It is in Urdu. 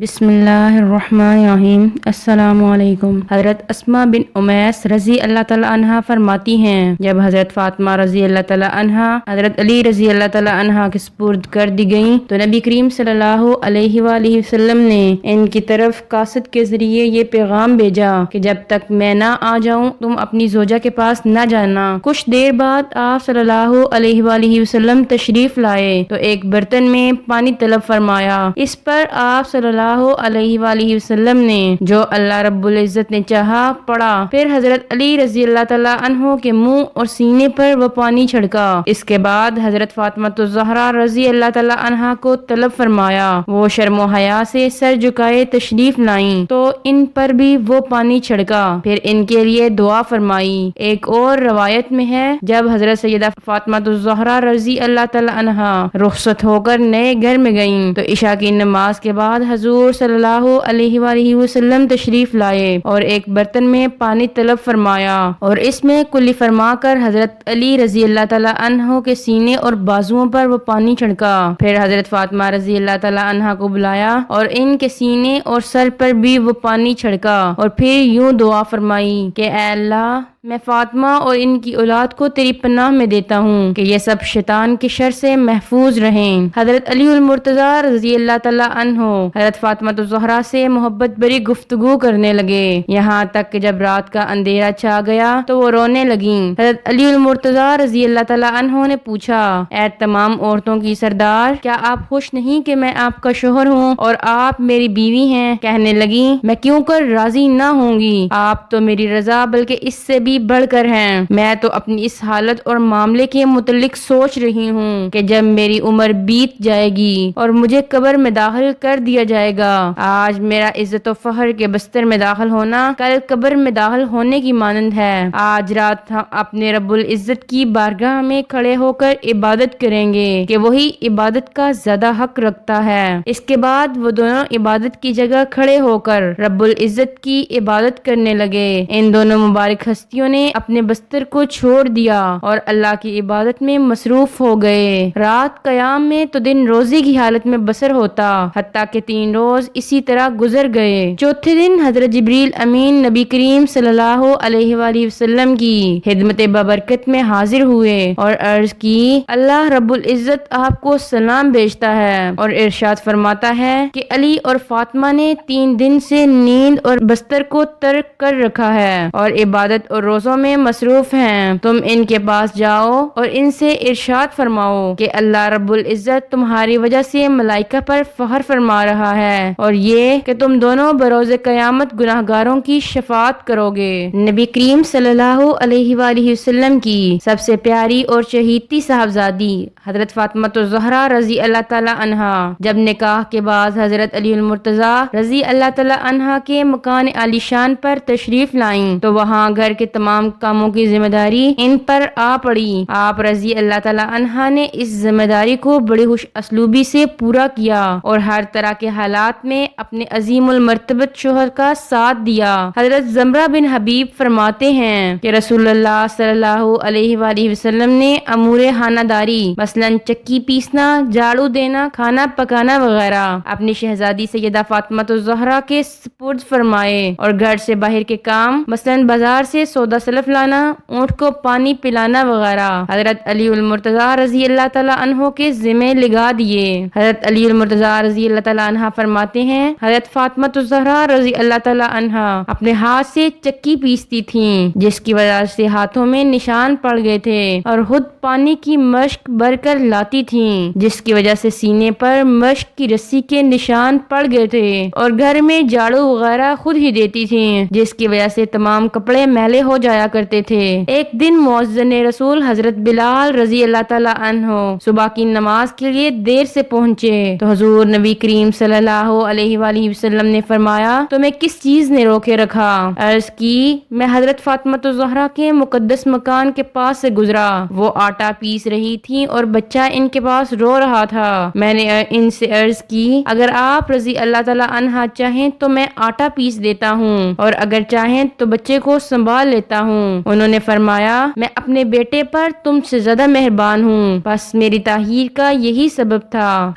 بسم اللہ الرحمن الرحیم۔ السلام علیکم۔ حضرت اسماء بن امیس رضی اللہ تعالیٰ عنہ فرماتی ہیں، جب حضرت فاطمہ رضی اللہ تعالیٰ عنہ حضرت علی رضی اللہ تعالیٰ عنہ کے سپرد کر دی گئیں تو نبی کریم صلی اللہ علیہ وآلہ وسلم نے ان کی طرف قاصد کے ذریعے یہ پیغام بھیجا کہ جب تک میں نہ آ جاؤں تم اپنی زوجہ کے پاس نہ جانا۔ کچھ دیر بعد آپ صلی اللہ علیہ وآلہ وسلم تشریف لائے تو ایک برتن میں پانی طلب فرمایا۔ اس پر آپ صلی اللہ علیہ وآلہ وسلم نے جو اللہ رب العزت نے چاہا پڑا، پھر حضرت علی رضی اللہ تعالیٰ عنہ کے منہ اور سینے پر وہ پانی چھڑکا۔ اس کے بعد حضرت فاطمہ الزہرا رضی اللہ تعالیٰ عنہ کو طلب فرمایا۔ وہ شرم و حیا سے سر جھکائے تشریف لائیں تو ان پر بھی وہ پانی چھڑکا، پھر ان کے لیے دعا فرمائی۔ ایک اور روایت میں ہے، جب حضرت سیدہ فاطمہ الزہرا رضی اللہ تعالیٰ عنہ رخصت ہو کر نئے گھر میں گئیں تو عشاء کی نماز کے بعد حضور صلی اللہ علیہ وآلہ وسلم تشریف لائے اور ایک برتن میں پانی طلب فرمایا اور اس میں کلی فرما کر حضرت علی رضی اللہ تعالیٰ عنہ کے سینے اور بازوؤں پر وہ پانی چھڑکا۔ پھر حضرت فاطمہ رضی اللہ تعالیٰ عنہ کو بلایا اور ان کے سینے اور سر پر بھی وہ پانی چھڑکا اور پھر یوں دعا فرمائی کہ اے اللہ، میں فاطمہ اور ان کی اولاد کو تیری پناہ میں دیتا ہوں کہ یہ سب شیطان کے شر سے محفوظ رہیں۔ حضرت علی المرتضیٰ رضی اللہ تعالیٰ عنہ حضرت فاطمہ الزہرا سے محبت بری گفتگو کرنے لگے، یہاں تک کہ جب رات کا اندھیرا چھا گیا تو وہ رونے لگیں۔ حضرت علی المرتضیٰ رضی اللہ تعالیٰ عنہ نے پوچھا، اے تمام عورتوں کی سردار، کیا آپ خوش نہیں کہ میں آپ کا شوہر ہوں اور آپ میری بیوی ہیں؟ کہنے لگیں، میں کیوں کر راضی نہ ہوں گی، آپ تو میری رضا بلکہ اس سے بھی بڑھ کر ہیں۔ میں تو اپنی اس حالت اور معاملے کے متعلق سوچ رہی ہوں کہ جب میری عمر بیت جائے گی اور مجھے قبر میں داخل کر دیا جائے گا، آج میرا عزت و فخر کے بستر میں داخل ہونا کل قبر میں داخل ہونے کی مانند ہے۔ آج رات ہم اپنے رب العزت کی بارگاہ میں کھڑے ہو کر عبادت کریں گے کہ وہی عبادت کا زیادہ حق رکھتا ہے۔ اس کے بعد وہ دونوں عبادت کی جگہ کھڑے ہو کر رب العزت کی عبادت کرنے لگے۔ ان دونوں مبارک ہستیوں نے اپنے بستر کو چھوڑ دیا اور اللہ کی عبادت میں مصروف ہو گئے۔ رات قیام میں تو دن روزی کی حالت میں بسر ہوتا، حتیٰ کہ 3 روز اسی طرح گزر گئے۔ چوتھے دن حضرت جبریل امین نبی کریم صلی اللہ علیہ وآلہ وسلم کی خدمت بابرکت میں حاضر ہوئے اور عرض کی، اللہ رب العزت آپ کو سلام بھیجتا ہے اور ارشاد فرماتا ہے کہ علی اور فاطمہ نے 3 دن سے نیند اور بستر کو ترک کر رکھا ہے اور عبادت اور روزوں میں مصروف ہیں۔ تم ان کے پاس جاؤ اور ان سے ارشاد فرماؤ کہ اللہ رب العزت تمہاری وجہ سے ملائکہ پر فخر فرما رہا ہے اور یہ کہ تم دونوں بروز قیامت گناہگاروں کی شفاعت کرو گے۔ نبی کریم صلی اللہ علیہ وآلہ وسلم کی سب سے پیاری اور چہیتی صاحبزادی حضرت فاطمہ الزہرا رضی اللہ تعالیٰ عنہا جب نکاح کے بعد حضرت علی المرتضیٰ رضی اللہ تعالیٰ عنہ کے مکان عالی شان پر تشریف لائیں تو وہاں گھر کے تمام کاموں کی ذمہ داری ان پر آ پڑی۔ آپ رضی اللہ تعالیٰ عنہ نے اس ذمہ داری کو بڑی خوش اسلوبی سے پورا کیا اور ہر طرح کے حالات میں اپنے عظیم المرتبت شوہر کا ساتھ دیا۔ حضرت زمرہ بن حبیب فرماتے ہیں کہ رسول اللہ صلی اللہ علیہ وآلہ وسلم نے امور خانہ داری مثلاً چکی پیسنا، جھاڑو دینا، کھانا پکانا وغیرہ اپنی شہزادی سیدہ فاطمہ الزہرا کے سپرد فرمائے اور گھر سے باہر کے کام مثلاً بازار سے سودا سلف لانا، اونٹ کو پانی پلانا وغیرہ حضرت علی المرتضیٰ رضی اللہ تعالیٰ عنہ کے ذمہ لگا دیے۔ حضرت علی المرتضیٰ رضی اللہ تعالیٰ عنہ فرماتے ہیں، حضرت فاطمہ الزہرا رضی اللہ تعالیٰ عنہ اپنے ہاتھ سے چکی پیستی تھیں جس کی وجہ سے ہاتھوں میں نشان پڑ گئے تھے اور خود پانی کی مشک بھر کر لاتی تھیں جس کی وجہ سے سینے پر مشک کی رسی کے نشان پڑ گئے تھے اور گھر میں جھاڑو وغیرہ خود ہی دیتی تھیں جس کی وجہ سے تمام کپڑے میلے ہو جایا کرتے تھے۔ ایک دن مؤذن رسول حضرت بلال رضی اللہ تعالیٰ عنہ صبح کی نماز کے لیے دیر سے پہنچے تو حضور نبی کریم صلی اللہ علیہ وآلہ وسلم نے فرمایا، تمہیں کس چیز نے روکے رکھا؟ عرض کی، میں حضرت فاطمہ الزہرا کے مقدس مکان کے پاس سے گزرا، وہ آٹا پیس رہی تھی اور بچہ ان کے پاس رو رہا تھا۔ میں نے ان سے عرض کی، اگر آپ رضی اللہ تعالیٰ عنہ چاہیں تو میں آٹا پیس دیتا ہوں اور اگر چاہیں تو بچے کو سنبھال لیتا ہوں۔ انہوں نے فرمایا، میں اپنے بیٹے پر تم سے زیادہ مہربان ہوں، بس میری تاخیر کا یہی سبب تھا۔